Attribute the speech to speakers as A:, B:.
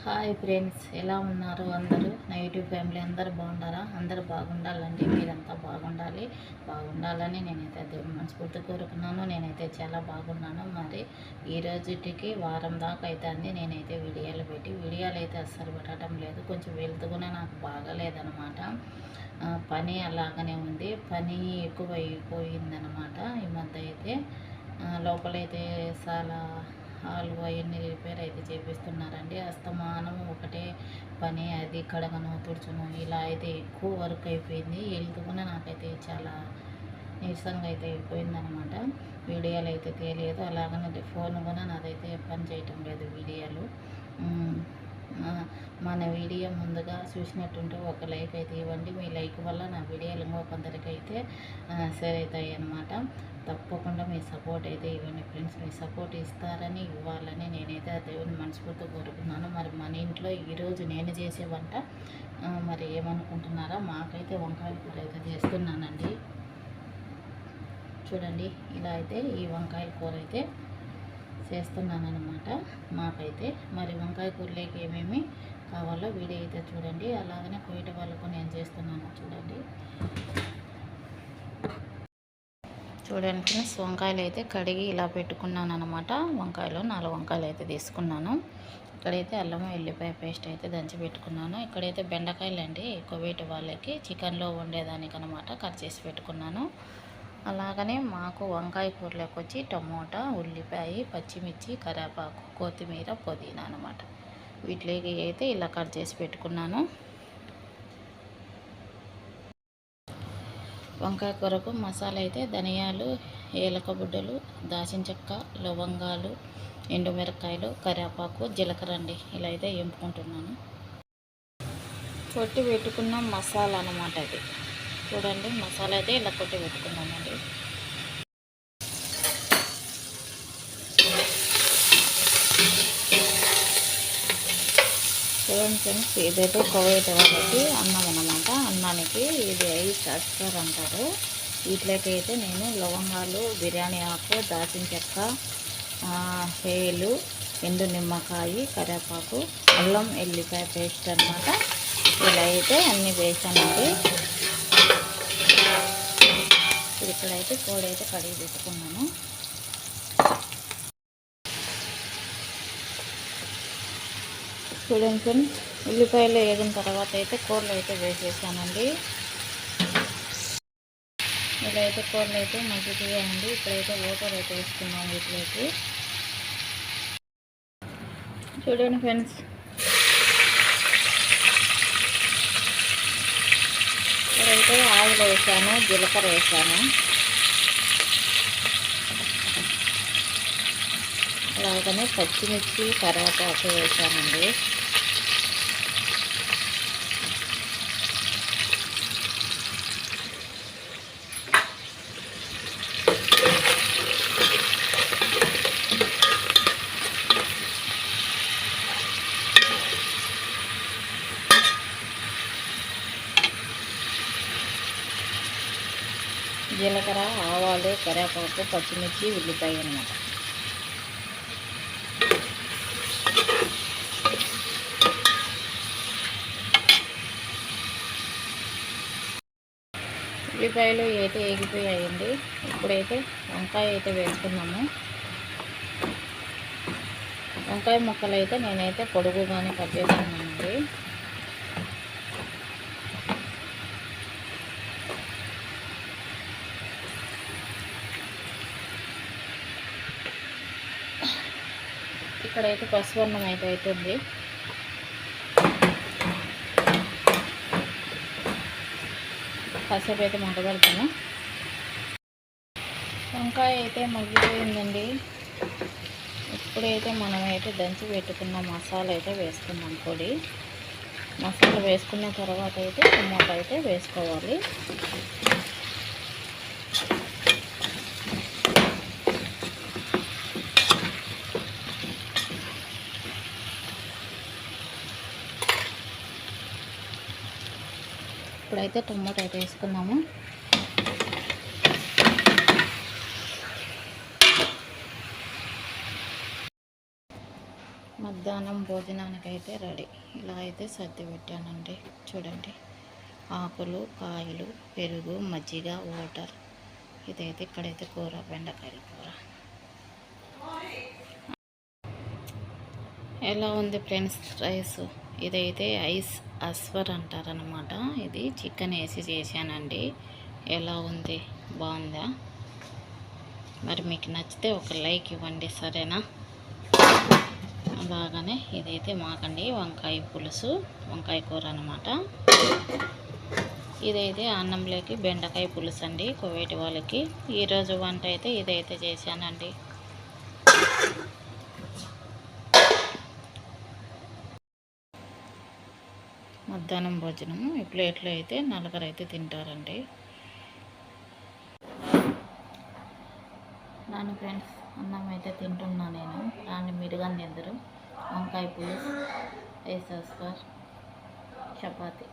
A: Hi friends, ఎలా ఉన్నారు అందరూ? నా యూట్యూబ్ ఫ్యామిలీ అందరూ బాగున్నారా? అందరూ బాగుండాలండి, మీరంతా బాగుండాలని నేనైతే దేవుని మనస్ఫూర్తి కోరుకున్నాను. నేనైతే చాలా బాగున్నాను. మరి ఈ రోజుకి వారం దాకా అయితే అంది నేనైతే వీడియోలు అయితే అస్సలు పెట్టడం లేదు. కొంచెం వెళ్తుకునే నాకు బాగాలేదనమాట. పని అలాగనే ఉంది, పని ఎక్కువ అయిపోయిందనమాట. ఈ మధ్య అయితే లోపలైతే చాలా హాల్ అవన్నీ రిపేర్ అయితే చేపిస్తున్నారండి. అస్తమానం ఒకటే పని, అది కడగను తుడుచును ఇలా అయితే ఎక్కువ వర్క్ అయిపోయింది. వెళ్తుకున్న నాకైతే చాలా నీరసంగా అయితే అయిపోయిందనమాట. వీడియోలు అయితే తెలియదు, అలాగనే ఫోన్ కూడా నాదైతే పని చేయటం లేదు. వీడియోలు మన వీడియో ముందుగా చూసినట్టుంటే ఒక లైక్ అయితే ఇవ్వండి. మీ లైక్ వల్ల నా వీడియోలు కొందరికి అయితే షేర్ అవుతాయి అన్నమాట. తప్పకుండా మీ సపోర్ట్ అయితే ఇవ్వండి ఫ్రెండ్స్. మీ సపోర్ట్ ఇస్తారని ఇవ్వాలని నేనైతే ఆ దేవుని మనస్ఫూర్తి కోరుకున్నాను. మరి మన ఇంట్లో ఈరోజు నేను చేసే వంట మరి ఏమనుకుంటున్నారా? మాకైతే వంకాయ కూర అయితే చేస్తున్నానండి. చూడండి, ఇలా అయితే ఈ వంకాయ కూర అయితే చేస్తున్నాను అనమాట. మాకైతే మరి వంకాయ కూరలోకి ఏమేమి కావాలో వీడియో అయితే చూడండి. అలాగనే కోయట వాళ్ళకు నేను చేస్తున్నాను. చూడండి ఫ్రెండ్స్, వంకాయలు అయితే కడిగి ఇలా పెట్టుకున్నాను అనమాట. వంకాయలు 4 వంకాయలు అయితే తీసుకున్నాను. ఇక్కడైతే అల్లం ఎల్లిపాయ పేస్ట్ అయితే దంచి పెట్టుకున్నాను. ఇక్కడైతే బెండకాయలు అండి, కోవేటి వాళ్ళకి చికెన్లో వండేదానికి అనమాట కట్ చేసి పెట్టుకున్నాను. అలాగనే మాకు వంకాయ కూరలోకి వచ్చి టమోటా, ఉల్లిపాయ, పచ్చిమిర్చి, కరివేపాకు, కొత్తిమీర, పుదీనా అనమాట. వీటిలోకి అయితే ఇలా కట్ చేసి పెట్టుకున్నాను. వంకాయ కూరకు మసాలా అయితే ధనియాలు, ఏలక బుడ్డలు, దాచిన చెక్క, లవంగాలు, ఎండుమిరకాయలు, కరివేపాకు, జీలకర్ర అండి ఇలా అయితే వేపుకుంటున్నాను. కొట్టి పెట్టుకున్న మసాలా అనమాట ఇది. చూడండి, మసాలా అయితే ఇలా కొట్టి పెట్టుకున్నానండి. చూడండి ఫ్రెండ్స్, ఇదైతే కోవేటి వాళ్ళకి అన్నం అన్నమాట. అన్నానికి ఇది ఐస్ అస్కర్ అంటారు. వీటిలోకి అయితే నేను లవంగాలు, బిర్యానీ ఆకు, దాచిన చెక్క, హేలు, ఎండు నిమ్మకాయ, కరివేపాకు, అల్లం ఎల్లిపాయ పేస్ట్ అన్నమాట. ఇలా అయితే అన్నీ వేసానండి. ఇక్కడైతే కోడి అయితే కడిగి పెట్టుకున్నాను. చూడండి ఫ్రెండ్స్, ఉల్లిపాయలు వేగిన తర్వాత అయితే కూరలు అయితే వేసేసానండి. ఇలా అయితే కూరలు అయితే మగ్గుతాయండి. ఇప్పుడైతే వాటర్ అయితే వేసుకున్నాం వీటిలోకి. చూడండి ఫ్రెండ్స్, ఇక్కడైతే ఆయిల్ వేసాను, జీలకర్ర వేసాను. అలాగనే పచ్చిమిర్చి, కరివేపాకు వేసానండి. జీలకర్ర, ఆవాలు, కరివేపాకు, పచ్చిమిర్చి, ఉల్లిపాయ అన్నమాట. ఉల్లిపాయలు అయితే వేగిపోయాయండి. ఇప్పుడైతే వంకాయ అయితే వేసుకున్నాము. వంకాయ ముక్కలు అయితే నేనైతే పొడుగుగానే కట్ చేసుకున్నానండి. ఇక్కడైతే పసుపు అన్నం అయితే అవుతుంది. కాసేపు అయితే మంట పెడతాను. వంకాయ అయితే మగ్గిపోయిందండి. ఇప్పుడైతే మనమైతే దంచి పెట్టుకున్న మసాలా అయితే వేసుకున్నాం. పొడి మసాలా వేసుకున్న తర్వాత అయితే టమాటా అయితే వేసుకోవాలి. ఇప్పుడైతే టమాటా అయితే వేసుకున్నాము. మధ్యాహ్నం భోజనానికైతే రెడీ. ఇలా అయితే సర్ది పెట్టానండి. చూడండి, ఆకులు, కాయలు, పెరుగు, మజ్జిగ, వాటర్. ఇదైతే ఇక్కడైతే కూర, బెండకాయల కూర. ఎలా ఉంది ఫ్రెండ్స్ రైస్? ఇదైతే అస్వర్ అంటారనమాట. ఇది చికెన్ వేసి చేశానండి. ఎలా ఉంది? బాగుందా? మరి మీకు నచ్చితే ఒక లైక్ ఇవ్వండి, సరేనా? అలాగనే ఇదైతే మాకండి వంకాయ పులుసు, వంకాయ కూర అనమాట. ఇదైతే అన్నంలోకి బెండకాయ పులుసు అండి, కువైట్ వాళ్ళకి. ఈరోజు వంట అయితే ఇదైతే చేశానండి. మధ్యాహ్నం భోజనం ఈ ప్లేట్లో అయితే నలుగురైతే తింటారండి. నాన్న ఫ్రెండ్స్, అన్నం అయితే తింటున్నా నేను. దాన్ని మీరుగా తిందరు. వంకాయ పులుసు, రైస్, చపాతి.